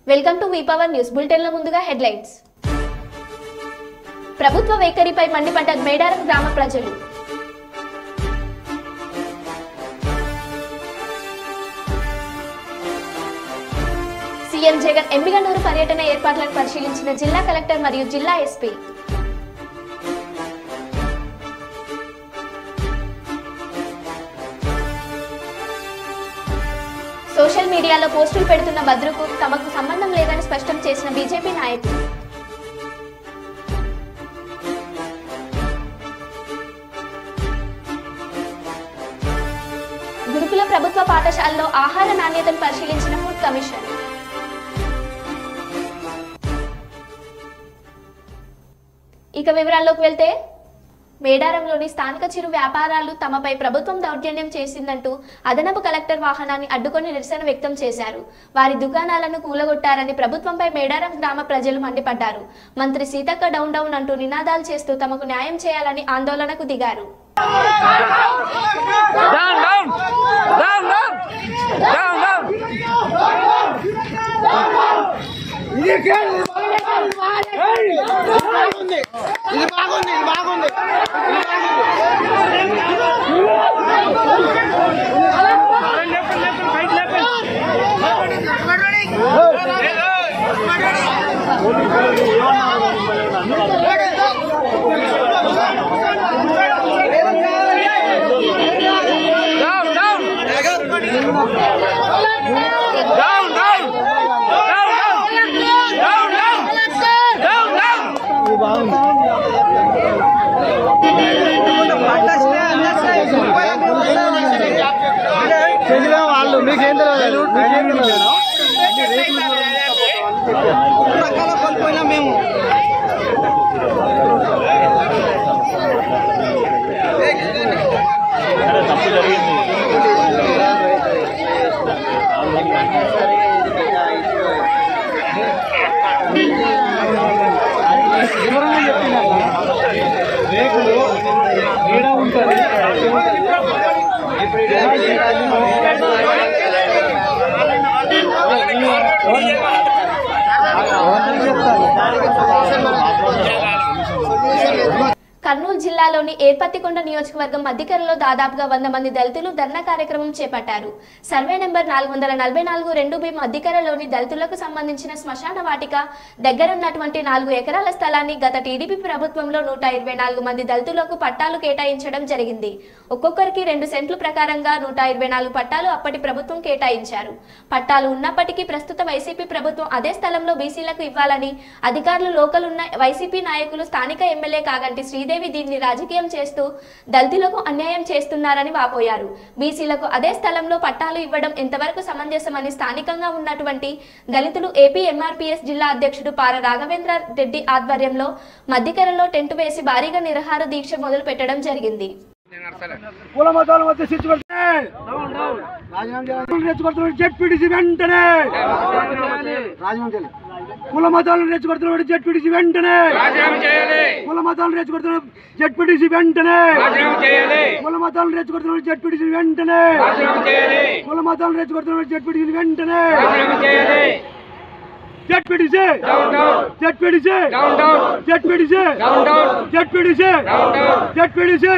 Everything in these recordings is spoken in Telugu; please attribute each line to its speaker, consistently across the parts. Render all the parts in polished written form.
Speaker 1: Welcome to V power news బులెటిన్ల ముందుగా హెడ్లైన్స్. ప్రభుత్వ వైఖరిపై మండిపడ్డ మేడారం గ్రామ ప్రజలు. సీఎం జగన్ ఎమ్మిగనూరు పర్యటన ఏర్పాట్లను పరిశీలించిన జిల్లా కలెక్టర్ మరియు జిల్లా ఎస్పీ. సోషల్ మీడియాలో పోస్టులు పెడుతున్న భద్రకు తమకు సంబంధం లేదని స్పష్టం చేసిన బీజేపీ నాయకులు. గురుకుల ప్రభుత్వ పాఠశాలలో ఆహార నాణ్యతను పరిశీలించిన ఫుడ్ కమిషన్. ఇక వివరాల్లోకి వెళ్తే, మేడారంలోని స్థానిక చిరు వ్యాపారాలు తమపై ప్రభుత్వం దౌర్జన్యం చేసిందంటూ అదనపు కలెక్టర్ వాహనాన్ని అడ్డుకొని నిరసన వ్యక్తం చేశారు. వారి దుకాణాలను కూలగొట్టారని ప్రభుత్వంపై మేడారం గ్రామ ప్రజలు మండిపడ్డారు. మంత్రి సీతక్క డౌన్ డౌన్ అంటూ నినాదాలు చేస్తూ తమకు న్యాయం చేయాలని ఆందోళనకు దిగారు.
Speaker 2: వాళ్ళు మీకేం తెలియదు రకాల కోల్పోయినా మేము తప్పు జరిగింది. వివరంగా చెప్పిన రేకులు ఈడ ఉంటుంది.
Speaker 1: కర్నూలు జిల్లాలోని ఏర్పత్తికొండ నియోజకవర్గం మధ్యకరలో దాదాపుగా 100 మంది దళితులు ధర్నా కార్యక్రమం చేపట్టారు. సర్వే నెంబర్ 444 మధ్యకరలోని దళితులకు సంబంధించిన శ్మశాన వాటిక దగ్గరున్నటువంటి 4 ఎకరాల స్థలాన్ని గత టీడీపీ ప్రభుత్వంలో 124 మంది దళితులకు పట్టాలు కేటాయించడం జరిగింది. ఒక్కొక్కరికి 2 సెంట్లు ప్రకారంగా 124 పట్టాలు అప్పటి ప్రభుత్వం కేటాయించారు. పట్టాలు ఉన్నప్పటికీ ప్రస్తుత వైసీపీ ప్రభుత్వం అదే స్థలంలో బీసీలకు ఇవ్వాలని అధికారులు లోకల్ ఉన్న వైసీపీ నాయకులు స్థానిక ఎమ్మెల్యే కాగంటి శ్రీదేవి దీన్ని రాజకీయం చేస్తూ దళితులకు అన్యాయం చేస్తున్నారని వాపోయారు. బీసీలకు అదే స్థలంలో పట్టాలు ఇవ్వడం ఎంతవరకు సమంజసమని స్థానికంగా ఉన్నటువంటి దళితులు ఏపీ ఎంఆర్పీఎస్ జిల్లా అధ్యక్షుడు పార రాఘవేంద్ర రెడ్డి ఆధ్వర్యంలో మధ్యకరలో టెంట్ వేసి భారీగా నిరాహార దీక్ష మొదలు పెట్టడం జరిగింది.
Speaker 2: కుల మతాల మధ్య కుల మతాలను రెచ్చగొడుతున్న జెడ్పీటీసీ వెంటనే కుల మతాలను రెచ్చగొడుతున్న జెడ్పీటీసీ వెంటనే కుల మతాలను రెచ్చగొడుతున్న జెడ్పీటీసీ వెంటనే కుల మతాలను రెచ్చగొడుతున్న జెడ్పీటీసీ వెంటనే ZPTC ZPTC ZPTC ZPTC ZPTC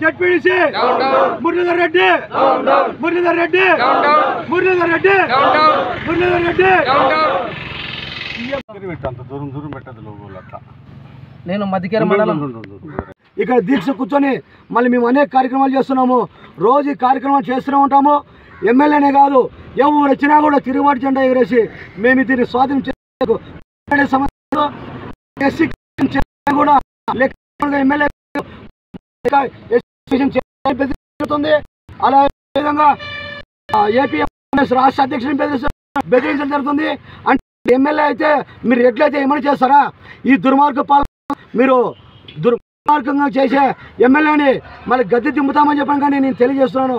Speaker 2: ZPTC Muralidhar Reddy Muralidhar Reddy Muralidhar Reddy Muralidhar Reddy. అంత దూరం దూరం పెట్టదు లోగోలక్క. నేను మధ్యకేర మండలం ఇక్కడ దీక్ష కూర్చొని మళ్ళీ మేము అనేక కార్యక్రమాలు చేస్తున్నాము. రోజు ఈ కార్యక్రమాలు చేస్తూనే ఉంటాము. ఎమ్మెల్యేనే కాదు, ఎవరు వచ్చినా కూడా తిరుగుబాటు జెండా ఎగరేసి మేము దీన్ని స్వాధీనం చేసుకో కూడా ఎమ్మెల్యే జరుగుతుంది. అలా విధంగా ఏపీ రాష్ట్ర అధ్యక్షుడిని బెదిరించడం జరుగుతుంది. అంటే ఎమ్మెల్యే అయితే మీరు ఎట్లయితే ఏమని చేస్తారా? ఈ దుర్మార్గ పాలన మీరు దుర్మార్గంగా చేసే ఎమ్మెల్యేని మళ్ళీ గద్దె దింపుతామని చెప్పాను. కానీ నేను తెలియజేస్తున్నాను,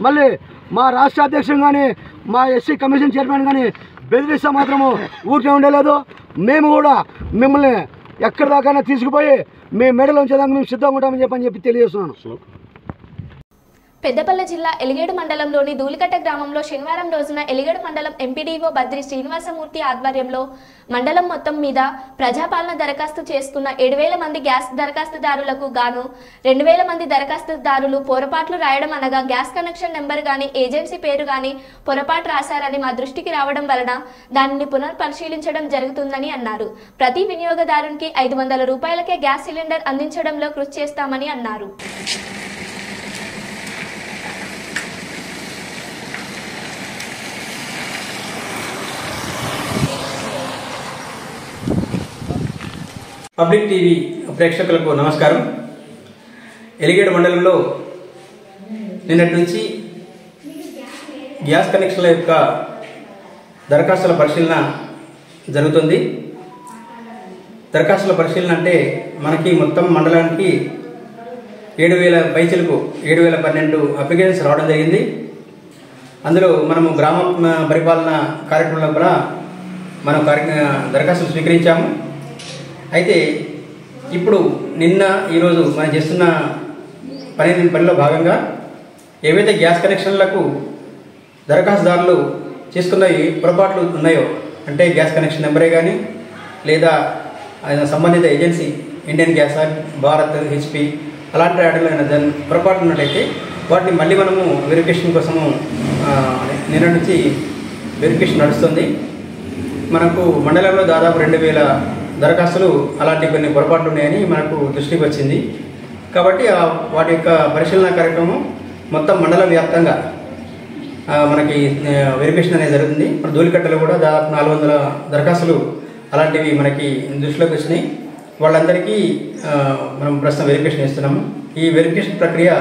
Speaker 2: మళ్ళీ మా రాష్ట్ర అధ్యక్షుడు కానీ మా ఎస్సీ కమిషన్ చైర్మన్ కానీ బెదిరిస్తే మాత్రము ఊరికే ఉండలేదు. మేము కూడా మిమ్మల్ని ఎక్కడి దాకా తీసుకుపోయి మీ మెడలో ఉంచేదానికి మేము సిద్ధంగా ఉంటామని చెప్పి తెలియజేస్తున్నాను.
Speaker 1: పెద్దపల్లి జిల్లా ఎలిగేడు మండలంలోని దూలికట్ట గ్రామంలో శనివారం రోజున ఎలిగేడు మండలం ఎంపీడీఓ బద్రి శ్రీనివాసమూర్తి ఆధ్వర్యంలో మండలం మొత్తం మీద ప్రజాపాలన దరఖాస్తు చేసుకున్న 7,000 మంది గ్యాస్ దరఖాస్తుదారులకు గాను 2,000 మంది దరఖాస్తుదారులు పొరపాట్లు రాయడం అనగా గ్యాస్ కనెక్షన్ నెంబర్ గాని ఏజెన్సీ పేరు గాని పొరపాటు రాశారని మా దృష్టికి రావడం వలన దానిని పునర్పరిశీలించడం జరుగుతుందని అన్నారు. ప్రతి వినియోగదారునికి 500 రూపాయలకే గ్యాస్ సిలిండర్ అందించడంలో కృషి చేస్తామని అన్నారు.
Speaker 3: పబ్లిక్ టీవీ ప్రేక్షకులకు నమస్కారం. ఎలిగేడు మండలంలో నిన్నటి నుంచి గ్యాస్ కనెక్షన్ల యొక్క దరఖాస్తుల పరిశీలన జరుగుతుంది. దరఖాస్తుల పరిశీలన అంటే మనకి మొత్తం మండలానికి 7,000 పైచలకు 7,012 అప్లికేషన్స్ రావడం జరిగింది. అందులో మనము గ్రామ పరిపాలన కార్యక్రమంలో కూడా మనం దరఖాస్తులు స్వీకరించాము. అయితే ఇప్పుడు నిన్న ఈరోజు మనం చేస్తున్న పనిలో భాగంగా ఏవైతే గ్యాస్ కనెక్షన్లకు దరఖాస్తుదారులు చేసుకున్న పొరపాట్లు ఉన్నాయో, అంటే గ్యాస్ కనెక్షన్ నెంబరే కానీ లేదా సంబంధిత agency Indian gas, Bharat, HP అలాంటి వాటిలో పొరపాట్లు ఉన్నట్టయితే వాటిని మళ్ళీ మనము వెరిఫికేషన్ కోసము నిన్న నుంచి వెరిఫికేషన్ నడుస్తుంది. మనకు మండలంలో దాదాపు 2,000 దరఖాస్తులు అలాంటి కొన్ని పొరపాట్లు ఉన్నాయని మనకు దృష్టికి వచ్చింది. కాబట్టి వాటి యొక్క పరిశీలన కార్యక్రమం మొత్తం మండల వ్యాప్తంగా మనకి వెరిఫికేషన్ అనేది జరుగుతుంది. మన దూలికట్టలో కూడా దాదాపు 400 దరఖాస్తులు అలాంటివి మనకి దృష్టిలోకి వచ్చినాయి. వాళ్ళందరికీ మనం ప్రస్తుతం వెరిఫికేషన్ చేస్తున్నాము. ఈ వెరిఫికేషన్ ప్రక్రియ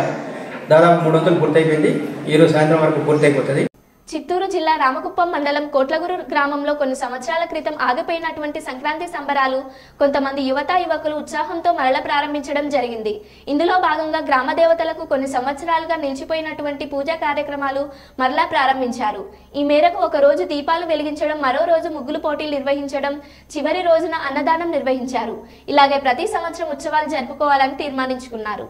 Speaker 3: దాదాపు 3 వంతులు పూర్తయిపోయింది. ఈరోజు సాయంత్రం వరకు పూర్తయిపోతుంది.
Speaker 1: చిత్తూరు జిల్లా రామకుప్పం మండలం కోట్లగూరు గ్రామంలో కొన్ని సంవత్సరాల క్రితం ఆగిపోయినటువంటి సంక్రాంతి సంబరాలు కొంతమంది యువకులు ఉత్సాహంతో మరల ప్రారంభించడం జరిగింది. ఇందులో భాగంగా గ్రామ దేవతలకు కొన్ని సంవత్సరాలుగా నిలిచిపోయినటువంటి పూజా కార్యక్రమాలు మరలా ప్రారంభించారు. ఈ మేరకు ఒక రోజు దీపాలు వెలిగించడం, మరో రోజు ముగ్గులు పోటీలు నిర్వహించడం, చివరి రోజున అన్నదానం నిర్వహించారు. ఇలాగే ప్రతి సంవత్సరం ఉత్సవాలు జరుపుకోవాలని తీర్మానించుకున్నారు.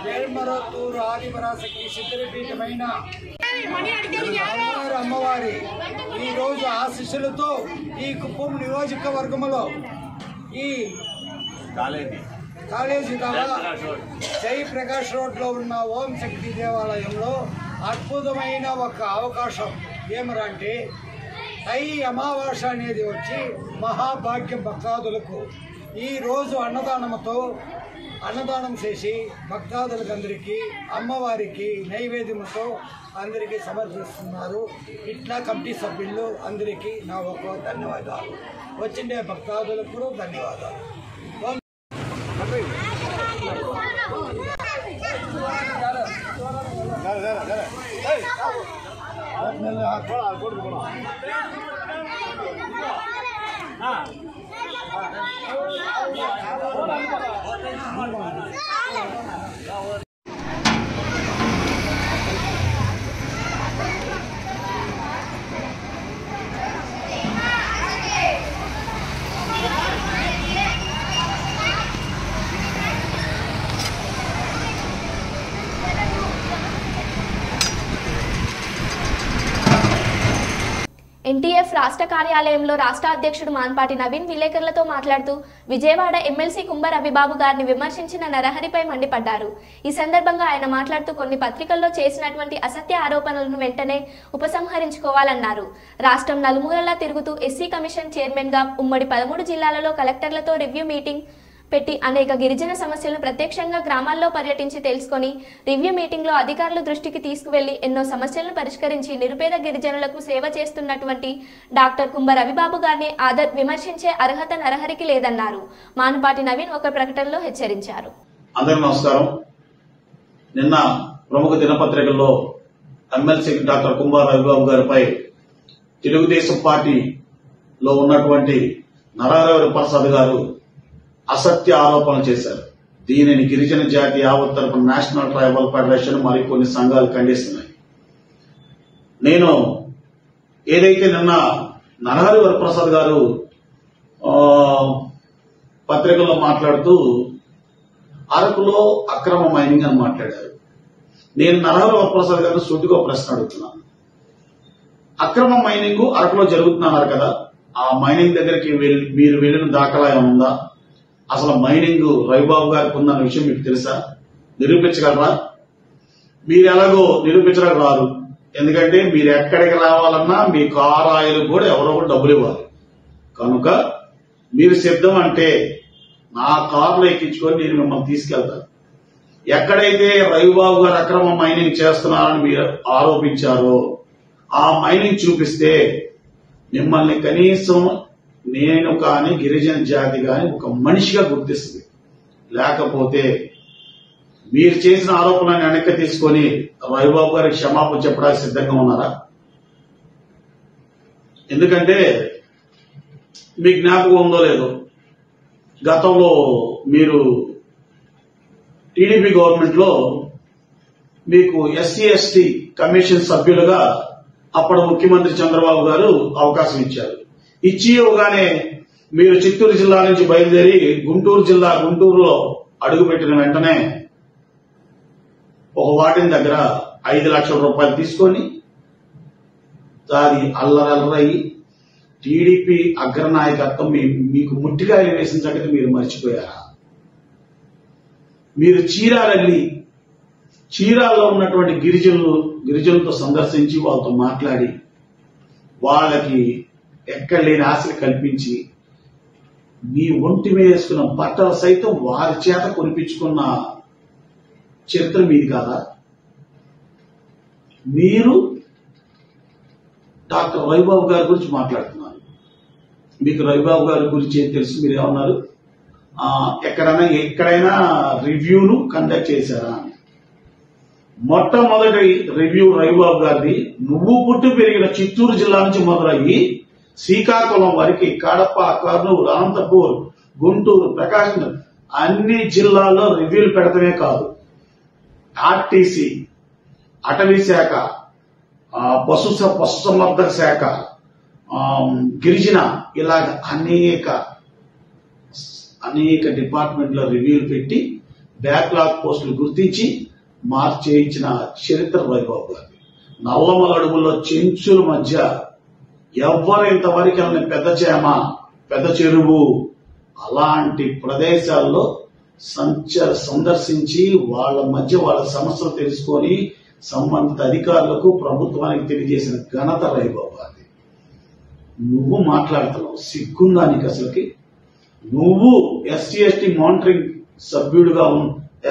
Speaker 2: వేల్మరత్తూరు ఆదిపరాశక్తి సిద్ధపీఠమైన అమ్మవారి ఈ రోజు ఆశీస్సులతో ఈ కుప్పం నియోజకవర్గంలో ఈ కాలేజీ జయప్రకాష్ రోడ్లో ఉన్న ఓం శక్తి దేవాలయంలో అద్భుతమైన ఒక అవకాశం ఏమరంటే తై అమావాస్య అనేది వచ్చి మహాభాగ్యం భక్తాదులకు ఈ రోజు అన్నదానం చేసి భక్తాదులకు అందరికీ అమ్మవారికి నైవేద్యంతో అందరికీ సమర్పిస్తున్నారు. ఇట్లా కమిటీ సభ్యులు అందరికీ నా ఒక ధన్యవాదాలు. వచ్చిండే భక్తాదులకు ధన్యవాదాలు.
Speaker 1: ఎన్టీఎఫ్ రాష్ట్ర కార్యాలయంలో రాష్ట్ర అధ్యక్షుడు మాన్పాటి నవీన్ విలేకరులతో మాట్లాడుతూ విజయవాడ ఎమ్మెల్సీ కుంభ రవిబాబు గారిని విమర్శించిన నరహరిపై మండిపడ్డారు. ఈ సందర్భంగా ఆయన మాట్లాడుతూ కొన్ని పత్రికల్లో చేసినటువంటి అసత్య ఆరోపణలను వెంటనే ఉపసంహరించుకోవాలన్నారు. రాష్ట్రం నలుమూలలా తిరుగుతూ ఎస్సీ కమిషన్ చైర్మన్ గా ఉమ్మడి 13 జిల్లాలలో కలెక్టర్లతో రివ్యూ మీటింగ్ పెట్టి అనేక గిరిజన సమస్యలను ప్రత్యక్షంగా గ్రామాల్లో పర్యటించి తెలుసుకొని రివ్యూ మీటింగ్ లో అధికారుల దృష్టికి తీసుకువెళ్లి ఎన్నో సమస్యలను పరిష్కరించి నిరుపేద గిరిజనులకు సేవ చేస్తున్నటువంటి డాక్టర్ కుంభ రవిబాబు గారిని విమర్శించే అర్హత నరహరికి లేదన్నారు. మానుపాటి నవీన్ ఒక ప్రకటనలో హెచ్చరించారు.
Speaker 4: అందరికీ నమస్కారం. నిన్న ప్రముఖ దినపత్రికల్లో ఎమ్మెల్సీ డాక్టర్ కుంభ రవిబాబు గారిపై తెలుగుదేశం పార్టీలో ఉన్నటువంటి నరహరి ప్రసాద్ గారు అసత్య ఆరోపణలు చేశారు. దీనిని గిరిజన జాతి యావత్ తరపున నేషనల్ ట్రైబల్ ఫెడరేషన్ మరికొన్ని సంఘాలు ఖండిస్తున్నాయి. నేను ఏదైతే నిన్న నరహరి వరప్రసాద్ గారు పత్రికల్లో మాట్లాడుతూ అరకులో అక్రమ మైనింగ్ అని మాట్లాడారు. నేను నరహరి వరప్రసాద్ గారిని సూటిగా ప్రశ్న అడుగుతున్నాను. అక్రమ మైనింగ్ అరకులో జరుగుతున్నారు కదా, ఆ మైనింగ్ దగ్గరికి మీరు వెళ్లిన దాఖలా ఏముందా? అసలు మైనింగ్ రవిబాబు గారికి ఉందన్న విషయం మీకు తెలుసా? నిరూపించగలరా? మీరు ఎలాగో నిరూపించడానికి రారు. ఎందుకంటే మీరు ఎక్కడికి రావాలన్నా మీ కారు ఆయిల్ కూడా ఎవరో కూడా డబ్బులు ఇవ్వాలి. కనుక మీరు సిద్ధం అంటే నా కారులో ఎక్కించుకొని నేను మిమ్మల్ని తీసుకెళ్తాను. ఎక్కడైతే రవిబాబు గారు అక్రమ మైనింగ్ చేస్తున్నారని మీరు ఆరోపించారో ఆ మైనింగ్ చూపిస్తే మిమ్మల్ని కనీసం నేను కానీ గిరిజన జాతి కానీ ఒక మనిషిగా గుర్తిస్తుంది. లేకపోతే మీరు చేసిన ఆరోపణలను వెనక్కి తీసుకొని రవిబాబు గారికి క్షమాపణ చెప్పడానికి సిద్ధంగా ఉన్నారా? ఎందుకంటే మీ జ్ఞాపకం ఉందో లేదో, గతంలో మీరు టీడీపీ గవర్నమెంట్ లో మీకు ఎస్సీ ఎస్టీ కమిషన్ సభ్యులుగా అప్పటి ముఖ్యమంత్రి చంద్రబాబు గారు అవకాశం ఇచ్చారు. ఇచ్చి ఇవ్వగానే మీరు చిత్తూరు జిల్లా నుంచి బయలుదేరి గుంటూరులో అడుగుపెట్టిన వెంటనే ఒక వాటిని దగ్గర 5 లక్షల రూపాయలు తీసుకొని దాని అల్లరయ్యి టీడీపీ అగ్రనాయకత్వం మీకు ముట్టికాయలు వేసిన సంగతి మీరు మర్చిపోయారా? మీరు చీరాల్లో ఉన్నటువంటి గిరిజనులతో సందర్శించి వాళ్ళతో మాట్లాడి వాళ్ళకి ఎక్కడ లేని ఆశలు కల్పించి మీ ఒంటి మీద వేసుకున్న బట్టలు సైతం వారి చేత కొనిపించుకున్న చరిత్ర మీది కాదా? మీరు డాక్టర్ రవిబాబు గారి గురించి మాట్లాడుతున్నారు. మీకు రవిబాబు గారి గురించి ఏం తెలుసు? మీరు ఏమన్నారు? ఎక్కడైనా రివ్యూను కండక్ట్ చేశారా? మొట్టమొదటి రివ్యూ రవిబాబు గారిది నువ్వు పుట్టి పెరిగిన చిత్తూరు జిల్లా నుంచి మొదలయ్యి శ్రీకాకుళం వరకు, కడప, కర్నూలు, అనంతపూర్, గుంటూరు, ప్రకాశం అన్ని జిల్లాల్లో రివ్యూలు పెడతమే కాదు, ఆర్టీసీ, అటవీ శాఖ, పశు సంవర్ధక శాఖ, గిరిజన, ఇలాగ అనేక డిపార్ట్మెంట్ల రివ్యూలు పెట్టి బ్యాక్లాగ్ పోస్టులు గుర్తించి మార్చేయించిన చరిత్ర రవిబాబు గారి. నల్లమల అడుగుల్లో చెంచుల మధ్య ఎవరు ఇంతవరకు పెద్ద చెరువు అలాంటి ప్రదేశాల్లో సందర్శించి వాళ్ళ మధ్య వాళ్ళ సమస్యలు తెలుసుకొని సంబంధిత అధికారులకు ప్రభుత్వానికి తెలియజేసిన ఘనత రవిబాబు గారి. నువ్వు మాట్లాడుతున్నావు, సిగ్గుందా నీకు అసలుకి? నువ్వు ఎస్సీ ఎస్టీ మానిటరింగ్ సభ్యుడిగా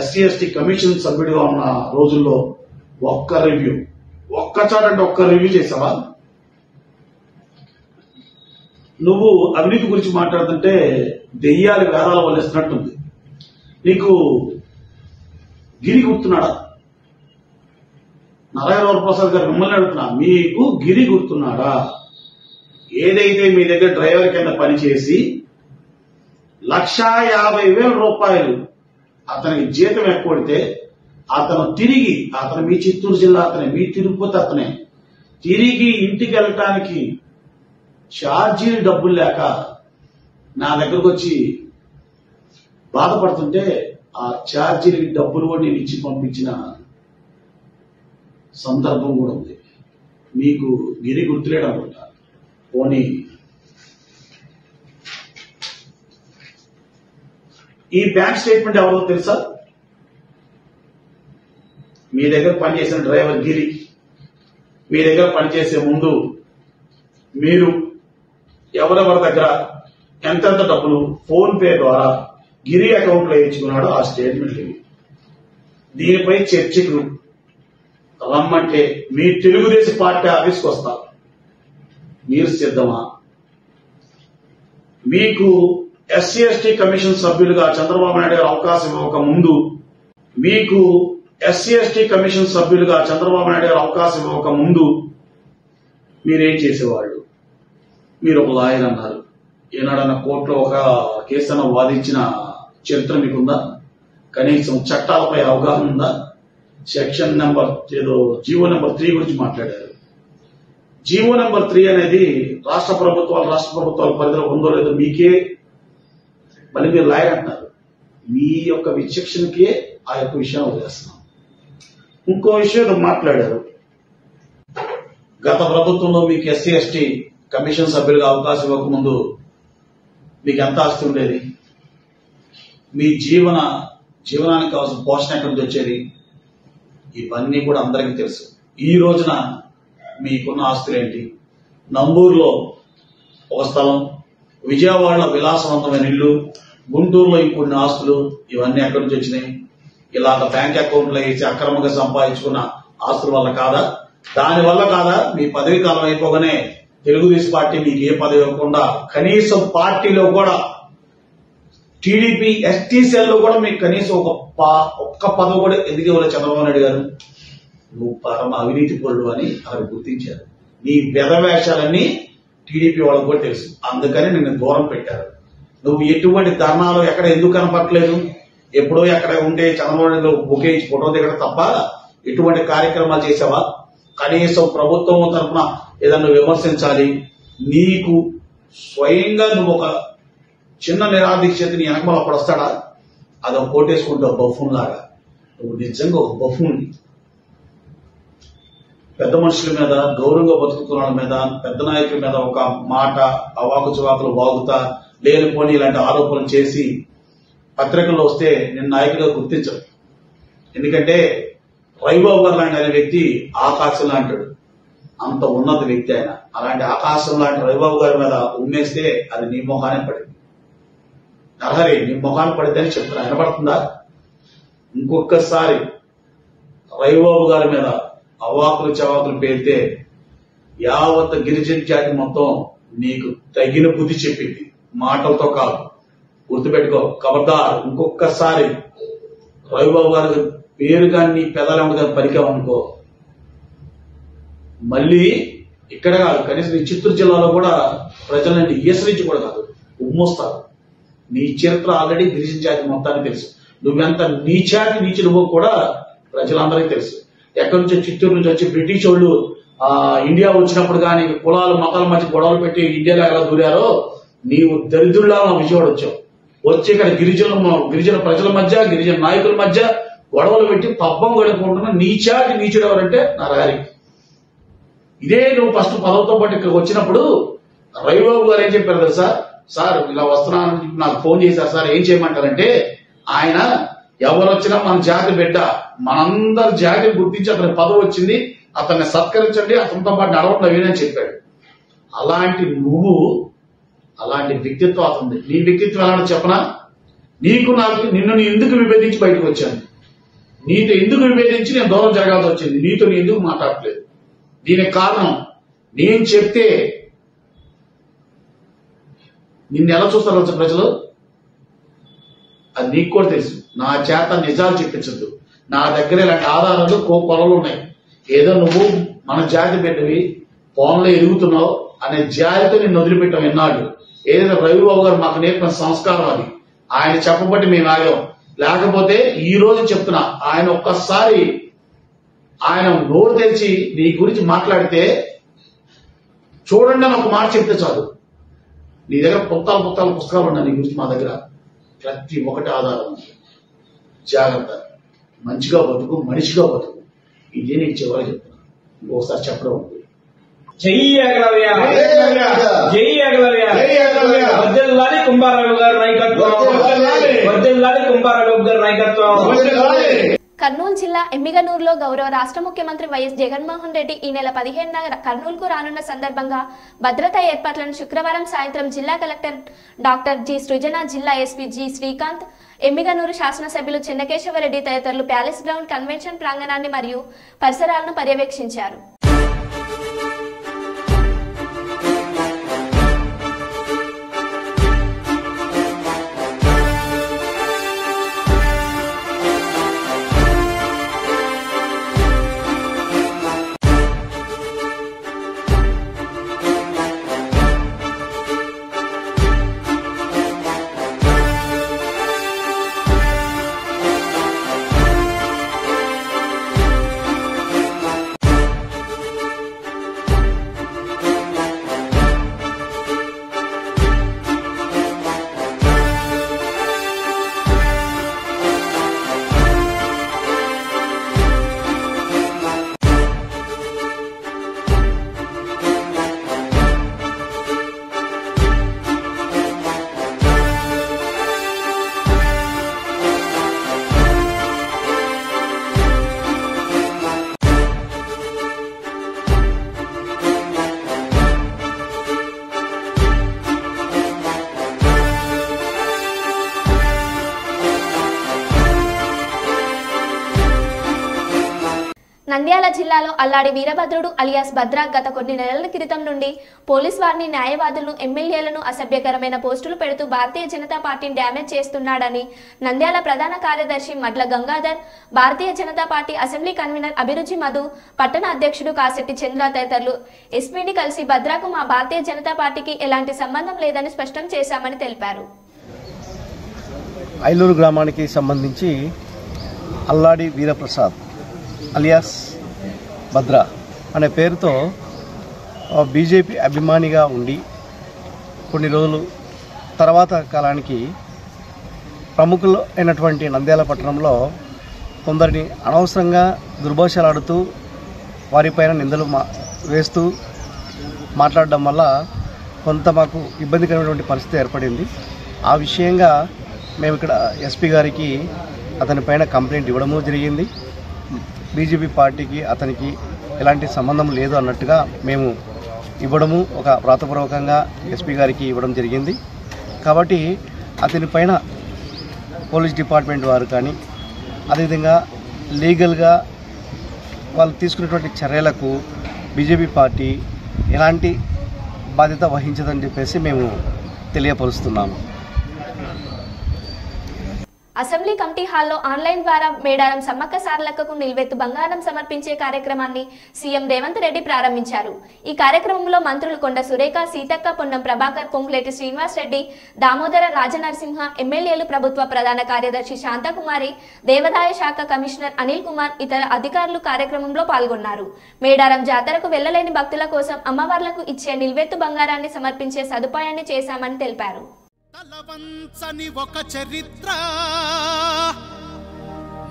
Speaker 4: ఎస్సీ ఎస్టీ కమిషన్ సభ్యుడిగా ఉన్న రోజుల్లో ఒక్క రివ్యూ చేసావా? నువ్వు అవినీతి గురించి మాట్లాడుతుంటే దెయ్యాలు వేదాలు వల్లేస్తున్నట్టుంది. నీకు గిరి గుర్తున్నాడా? నారాయణ వరప్రసాద్ గారు మిమ్మల్ని అడుగుతున్నా, మీకు గిరి గుర్తున్నాడా? ఏదైతే మీ దగ్గర డ్రైవర్ కింద పనిచేసి 1,50,000 రూపాయలు అతనికి జీతం ఎక్కువడితే అతను మీ చిత్తూరు జిల్లా అతనే, మీ తిరుపతి అతనే, తిరిగి ఇంటికి వెళ్ళటానికి ఛార్జీలు డబ్బులు లేక నా దగ్గరకు వచ్చి బాధపడుతుంటే ఆ ఛార్జీలకి డబ్బులు కూడా నేను ఇచ్చి పంపించిన సందర్భం కూడా ఉంది. మీకు గిరి గుర్తులేడు అనుకుంటా. పోనీ ఈ బ్యాంక్ స్టేట్మెంట్ ఎవరో తెలుసా? మీ దగ్గర పనిచేసిన డ్రైవర్ గిరి, మీ దగ్గర పనిచేసే ముందు మీరు ఎవరెవరి దగ్గర ఎంతెంత డబ్బులు ఫోన్ పే ద్వారా గిరి అకౌంట్ లో వేయించుకున్నాడో ఆ స్టేట్మెంట్ ఇవి. దీనిపై చర్చకు రమ్మంటే మీ తెలుగుదేశం పార్టీ ఆఫీస్కి వస్తారు. మీరు సిద్ధమా? మీకు ఎస్సీ ఎస్టీ కమిషన్ సభ్యులుగా చంద్రబాబు నాయుడు గారు అవకాశం ఇవ్వక ముందు మీరేం చేసేవాళ్ళు? మీరు ఒక లాయర్ అన్నారు. ఏనాడన్నా కోర్టులో ఒక కేసును వాదించిన చరిత్ర మీకుందా? కనీసం చట్టాలపై అవగాహన ఉందా? సెక్షన్ నెంబర్ జీవో నెంబర్ 3 గురించి మాట్లాడారు. జీవో నెంబర్ 3 అనేది రాష్ట్ర ప్రభుత్వాల పరిధిలో ఉందో లేదో మీకే, మళ్ళీ మీరు లాయర్ అంటున్నారు. మీ యొక్క విచక్షణకే ఆ యొక్క విషయాన్ని వదిలేస్తున్నాం. ఇంకో విషయం మాట్లాడారు. గత ప్రభుత్వంలో మీకు ఎస్సీ ఎస్టీ కమిషన్ సభ్యులుగా అవకాశం ఇవ్వకముందు మీకు ఎంత ఆస్తి ఉండేది? మీ జీవనానికి కావాల్సిన పోషణ ఎక్కడి నుంచి వచ్చేది? ఇవన్నీ కూడా అందరికీ తెలుసు. ఈ రోజున మీకున్న ఆస్తులు ఏంటి? నంబూరులో ఒక స్థలం, విజయవాడలో విలాసవంతమైన ఇల్లు, గుంటూరులో ఇంకొన్ని ఆస్తులు, ఇవన్నీ ఎక్కడి నుంచి వచ్చినాయి? ఇలాగ బ్యాంక్ అకౌంట్లో వేసి అక్రమంగా సంపాదించుకున్న ఆస్తుల వల్ల కాదా? దానివల్ల కాదా మీ పదవీ కాలం అయిపోగానే తెలుగుదేశం పార్టీ మీకు ఏ పదవి ఇవ్వకుండా కనీసం పార్టీలో కూడా టీడీపీ ఎస్టీ సెల్లో కూడా మీకు కనీసం ఒక్క పదవి కూడా ఎందుకు ఇవ్వలేదు చంద్రబాబు నాయుడు గారు? నువ్వు పరమ అవినీతి పరుడు అని అక్కడ గుర్తించారు. నీ బెదవేషాలన్నీ టీడీపీ వాళ్ళకు కూడా తెలుసు. అందుకని నిన్ను దూరం పెట్టారు. నువ్వు ఎటువంటి ధర్నాలు ఎక్కడ ఎందుకు కనపట్లేదు? ఎప్పుడో ఎక్కడ ఉంటే చంద్రబాబు నాయుడు బొకే ఇచ్చి ఫోటో దిగడం తప్ప ఎటువంటి కార్యక్రమాలు చేసావా? కనీసం ప్రభుత్వం తరఫున ఏదన్నా విమర్శించాలి. నీకు స్వయంగా నువ్వు ఒక చిన్న నిరాదీక్షత నీ వెనకమాల అప్పుడు వస్తాడా? అదొక కోటేసుకుంటావు బఫూన్ లాగా. నువ్వు నిజంగా ఒక బఫూన్. పెద్ద మనుషుల మీద, గౌరవంగా బతుకుతున్న వాళ్ళ మీద, పెద్ద నాయకుల మీద ఒక మాట అవాకు చవాకులు వాగుతా లేనిపోని ఇలాంటి ఆరోపణలు చేసి పత్రికల్లో వస్తే నేను నాయకుడిగా గుర్తించరు. ఎందుకంటే వైబాబు గారు లాంటి అనే వ్యక్తి ఆకాశం లాంటాడు, అంత ఉన్నత వ్యక్తి ఆయన. అలాంటి ఆకాశం లాంటి వైబాబు గారి మీద ఉమ్మేస్తే అది నీ మొహానే పడింది. నరహరి నీ మొహాన్ని పడిద్దని చెప్తున్నా, వినపడుతుందా? ఇంకొకసారి వైబాబు గారి మీద అవాకులు చవాకులు పేరితే యావత్ గిరిజన జాతి మొత్తం నీకు తగిన బుద్ధి చెప్పింది, మాటలతో కాదు. గుర్తుపెట్టుకో, ఖబర్దార్ ఇంకొకసారి రవిబాబు గారి పేరు కానీ పెదలండి కానీ పలికామనుకో, మళ్ళీ ఇక్కడ కాదు కనీసం ఈ చిత్తూరు జిల్లాలో కూడా ప్రజలని ఈసరించి కూడా కాదు ఉమ్మొస్తారు. నీ చరిత్ర ఆల్రెడీ గిరిజన జాతి మొత్తానికి తెలుసు. నువ్వెంత నీచుడువో కూడా ప్రజలందరికీ తెలుసు. ఎక్కడి నుంచో చిత్తూరు నుంచి వచ్చి బ్రిటిష్ వాళ్ళు ఇండియా వచ్చినప్పుడు కానీ కులాలు మతాల మధ్య గొడవలు పెట్టి ఇండియాలో ఎలా దూరారో నీవు దరిద్రులా విజయవాడ వచ్చావు. వచ్చి ఇక్కడ గిరిజన ప్రజల మధ్య, గిరిజన నాయకుల మధ్య గొడవలు పెట్టి పబ్బం గడుపుకుంటున్న నీచుడు ఎవరంటే నరహరి. ఇదే నువ్వు ఫస్ట్ పదవితో పాటు ఇక్కడికి వచ్చినప్పుడు రవిబాబు గారు ఏం చెప్పారు తెలుసా? సార్ ఇలా వస్తున్నాను, నాకు ఫోన్ చేశారు సార్, ఏం చేయమంటారంటే ఆయన ఎవరు వచ్చినా మన జాతి బిడ్డ, మనందరి జాతిని గుర్తించి అతని పదవి వచ్చింది, అతన్ని సత్కరించండి, అతనితో పాటు నడవడం వేనని చెప్పాడు. అలాంటి వ్యక్తిత్వం అతను. నీ వ్యక్తిత్వం ఎలాంటి చెప్పనా? నిన్ను ఎందుకు విభేదించి బయటకు వచ్చాను, నీతో ఎందుకు విభేదించి నేను దూరం జరగాల్సి వచ్చింది, నీతో నీ ఎందుకు మాట్లాడలేదు? దీనికి కారణం నేను చెప్తే నిన్ను ఎలా చూస్తారు ప్రజలు, అది నీకు కూడా తెలుసు. నా చేత నిజాలు చెప్పించద్దు. నా దగ్గర ఇలాంటి ఆధారాలు కొలలు ఉన్నాయి. ఏదో నువ్వు మన జాతి బిడ్డవి, పోన్లో ఎదుగుతున్నావు అనే జాతితో నిన్ను వదిలిపెట్టాం ఎన్నాడు. ఏదైనా రవిబాబు గారు మాకు నేర్పిన సంస్కారం అది. ఆయన చెప్పబట్టి మేము ఆగాం. లేకపోతే ఈ రోజు చెప్తున్నా, ఆయన ఒక్కసారి ఆయన నోరు తెరిచి నీ గురించి మాట్లాడితే చూడండి అని ఒక మాట చెప్తే చాలు. నీ దగ్గర పుస్తకాలు ఉన్నాయి నీ గురించి. మా దగ్గర ప్రతి ఒక్కటి ఆధారం ఉంది. జాగ్రత్త, మంచిగా బతుకు, మనిషిగా బతుకు. ఇదే నీకు చివరి చెప్తున్నా. ఇంకోసారి చెప్పడం ఉంటుంది.
Speaker 5: జై ఏకలవ్య, జై ఏకలవ్య, వర్ధిల్లాలి కుంభారావు గారి నాయకత్వం, వర్ధిల్లాలి కుంభారావు గారి నాయకత్వం.
Speaker 1: కర్నూలు జిల్లా ఎమ్మిగనూరులో గౌరవ రాష్ట్ర ముఖ్యమంత్రి వైఎస్ జగన్మోహన్ రెడ్డి ఈ నెల 15న కర్నూలుకు రానున్న సందర్భంగా భద్రతా ఏర్పాట్లను శుక్రవారం సాయంత్రం జిల్లా కలెక్టర్ డాక్టర్ జి సృజన, జిల్లా ఎస్పీ జి శ్రీకాంత్, ఎమ్మిగనూరు శాసనసభ్యులు చెన్నకేశవరెడ్డి తదితరులు ప్యాలెస్ గ్రౌండ్ కన్వెన్షన్ ప్రాంగణాన్ని మరియు పరిసరాలను పర్యవేక్షించారు. నంద్యాల జిల్లాలో అల్లాడి వీరభద్రుడు అలియాస్ భద్ర గత కొన్ని నెలల క్రితం నుండి పోలీస్ వారిని, న్యాయవాదులను, ఎమ్మెల్యేలను అసభ్యకరమైన పోస్టులు పెడుతూ భారతీయ జనతా పార్టీని డ్యామేజ్ చేస్తున్నాడని నంద్యాల ప్రధాన కార్యదర్శి మడ్ల Gangadhar, Bharatiya Janata party assembly convener అభిరుచి మధు, పట్టణ అధ్యక్షుడు కాశెట్టి చంద్ర తదితరులు ఎస్పీని కలిసి భద్రకు మా భారతీయ జనతా పార్టీకి ఎలాంటి సంబంధం లేదని స్పష్టం చేశామని తెలిపారు.
Speaker 6: ఐలూరు గ్రామానికి సంబంధించి అల్లాడి వీరప్రసాద్ అలియాస్ భద్ర అనే పేరుతో బీజేపీ అభిమానిగా ఉండి కొన్ని రోజులు తర్వాత కాలానికి ప్రముఖులు అయినటువంటి నంద్యాల పట్టణంలో కొందరిని అనవసరంగా దుర్భాషలాడుతూ వారిపైన నిందలు వేస్తూ మాట్లాడడం వల్ల కొంత మాకు ఇబ్బందికరమైనటువంటి పరిస్థితి ఏర్పడింది. ఆ విషయంగా మేము ఇక్కడ ఎస్పీ గారికి అతనిపైన కంప్లైంట్ ఇవ్వడము జరిగింది. బీజేపీ పార్టీకి అతనికి ఎలాంటి సంబంధం లేదు అన్నట్టుగా మేము ఇవ్వడము ఒక వ్రాతపూర్వకంగా ఎస్పీ గారికి ఇవ్వడం జరిగింది. కాబట్టి అతనిపైన పోలీస్ డిపార్ట్మెంట్ వారు కానీ అదేవిధంగా లీగల్గా వాళ్ళు తీసుకున్నటువంటి చర్యలకు బీజేపీ పార్టీ ఎలాంటి బాధ్యత వహించదని చెప్పేసి మేము తెలియపరుస్తున్నాము.
Speaker 1: అసెంబ్లీ కమిటీ హాల్లో ఆన్లైన్ ద్వారా మేడారం సమ్మక్క సారలక్కకు నిల్వెత్తు బంగారం సమర్పించే కార్యక్రమాన్ని సీఎం రేవంత్ రెడ్డి ప్రారంభించారు. ఈ కార్యక్రమంలో మంత్రులు కొండ సురేఖ, సీతక్క, పొన్నం ప్రభాకర్, పొంగులేటి శ్రీనివాస్ రెడ్డి, దామోదర రాజనరసింహ, ఎమ్మెల్యేలు, ప్రభుత్వ ప్రధాన కార్యదర్శి శాంతకుమారి, దేవాదాయ శాఖ కమిషనర్ అనిల్ కుమార్, ఇతర అధికారులు కార్యక్రమంలో పాల్గొన్నారు. మేడారం జాతరకు వెళ్లలేని భక్తుల కోసం అమ్మవార్లకు ఇచ్చే నిల్వెత్తు బంగారాన్ని సమర్పించే సదుపాయాన్ని చేశామని తెలిపారు.
Speaker 7: తలవంచని ఒక చరిత్ర,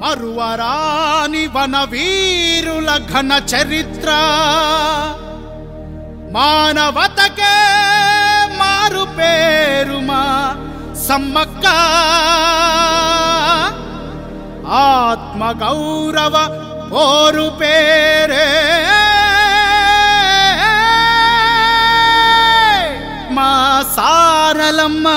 Speaker 7: మరువరాని వనవీరుల ఘన చరిత్ర, మానవతకే మారు పేరుమా సమ్మక్క, ఆత్మగౌరవ పోరు పేరే మా సారలమ్మ.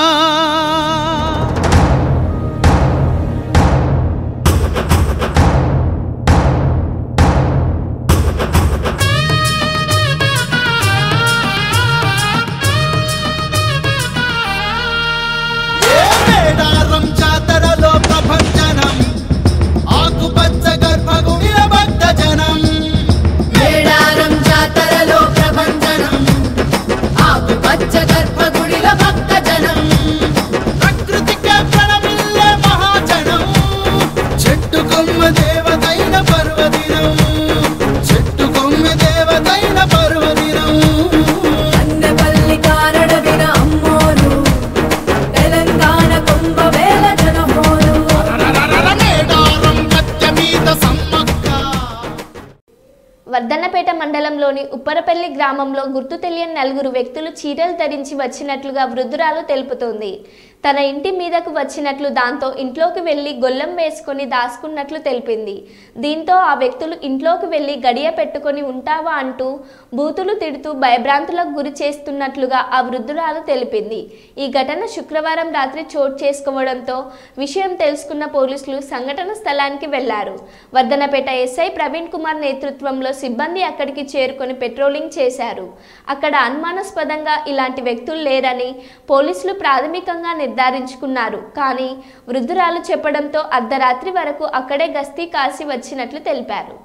Speaker 7: మేడారం జాతరలో ప్రభంజనం, ఆకుపచ్చ గర్భగుడిల భక్తజనం.
Speaker 8: మేడారం జాతరలో ప్రభంజనం, ఆకుపచ్చ గర్భగుడిల భక్తజనం.
Speaker 7: ప్రకృతి
Speaker 1: వర్ధన్నపేట మండలంలోని ఉప్పరపల్లి గ్రామంలో గుర్తు తెలియని నలుగురు వ్యక్తులు చీరలు ధరించి వచ్చినట్లుగా వృద్ధురాలు తెలుపుతోంది. తన ఇంటి మీదకు వచ్చినట్లు, దాంతో ఇంట్లోకి వెళ్లి గొల్లం వేసుకొని దాచుకున్నట్లు తెలిపింది. దీంతో ఆ వ్యక్తులు ఇంట్లోకి వెళ్లి గడియ పెట్టుకొని ఉంటావా అంటూ బూతులు తిడుతూ భయభ్రాంతులకు గురి చేస్తున్నట్లుగా ఆ వృద్ధురాలు తెలిపింది. ఈ ఘటన శుక్రవారం రాత్రి చోటు చేసుకోవడంతో విషయం తెలుసుకున్న పోలీసులు సంఘటన స్థలానికి వెళ్లారు. వర్ధన్నపేట ఎస్ఐ ప్రవీణ్ కుమార్ నేతృత్వంలో సిబ్బంది అక్కడికి చేరుకొని పెట్రోలింగ్ చేశారు. అక్కడ అనుమానాస్పదంగా ఇలాంటి వ్యక్తులు లేరని పోలీసులు ప్రాథమికంగా నిర్ధారించుకున్నారు. కానీ వృద్ధురాలు చెప్పడంతో అర్ధరాత్రి వరకు అక్కడే గస్తీ కాసి వచ్చినట్లు తెలిపారు.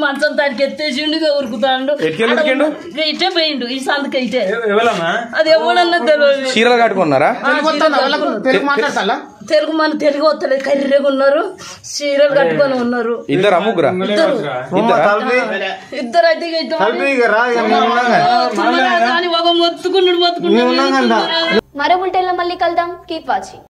Speaker 9: మంచం తాడికి ఎత్తేసిండు ఉరుకుతాడు ఇటే పోయిండు ఈ సందుకే ఇటే అది ఎవడన్నా తెలియదు.
Speaker 10: చీరలు కట్టుకున్నారా?
Speaker 9: తెలుగు మన తెలుగు వస్తలేదు, కర్రెగా ఉన్నారు, చీరలు కట్టుకొని ఉన్నారు.
Speaker 10: ఇద్దరు ముగ్గురా?
Speaker 9: ఇద్దరు అయితే కానీ ఒక మొత్తుకున్నాడు.
Speaker 1: మరో బులెటిన్లో మళ్ళీ కలుద్దాం. Keep watching.